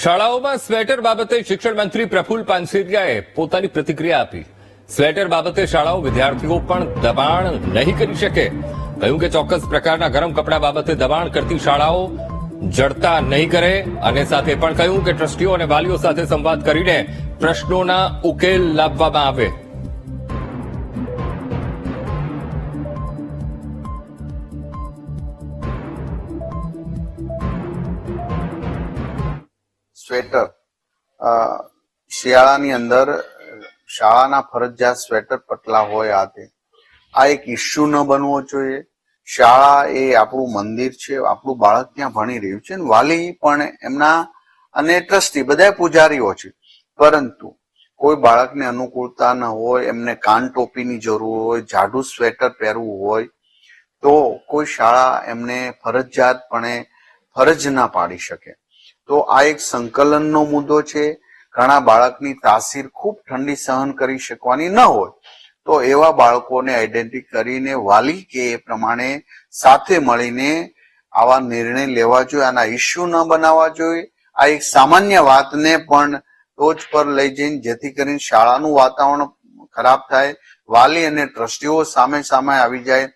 શાળાઓમાં સ્વેટર બાબતે શિક્ષણ મંત્રી પ્રફુલ્લ પાનસેરિયાએ પોતાની પ્રતિક્રિયા આપી। સ્વેટર બાબતે શાળાઓ વિદ્યાર્થીઓ પણ દબાણ નહીં કરી શકે। કહ્યું કે ચોક્કસ પ્રકારના ગરમ કપડા બાબતે દબાણ કરતી શાળાઓ જડતા નહીં કરે અને સાથે પણ કહ્યું કે ટ્રસ્ટીઓ અને વાલીઓ સાથે સંવાદ કરીને પ્રશ્નોના ઉકેલ લાવવામાં આવે। સ્વેટર શિયાળાની અંદર શાળાના ફરજિયાત સ્વેટર પટલા હોય આ એક ઇસ્યુ ન બનવો જોઈએ। શાળા એ આપણું મંદિર છે, આપણું બાળક ત્યાં ભણી રહ્યું છે, વાલી પણ એમના અને ટ્રસ્ટી બધા પૂજારીઓ છે, પરંતુ કોઈ બાળકને અનુકૂળતા ન હોય, એમને કાન ટોપીની જરૂર હોય, જાડું સ્વેટર પહેરવું હોય તો કોઈ શાળા એમને ફરજિયાતપણે ફરજ ના પાડી શકે। તો આ એક સંકલનનો મુદ્દો છે। ઘણા બાળકની તાસીર ખૂબ ઠંડી સહન કરી શકવાની ન હોય તો એવા બાળકોને આઈડેન્ટિટી કરીને વાલી કે એ પ્રમાણે સાથે મળીને આવા નિર્ણય લેવા જોઈએ, આના ઇસ્યુ ન બનાવવા જોઈએ। આ એક સામાન્ય વાતને પણ ટોચ પર લઈ જઈને જેથી કરીને શાળાનું વાતાવરણ ખરાબ થાય, વાલી અને ટ્રસ્ટીઓ સામે સામે આવી જાય।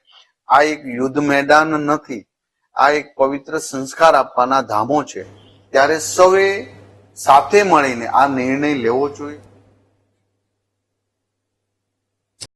આ એક યુદ્ધ મેદાન નથી, આ એક પવિત્ર સંસ્કાર આપવાના ધામો છે। ત્યારે સૌએ સાથે મળીને આ નિર્ણય લેવો જોઈએ।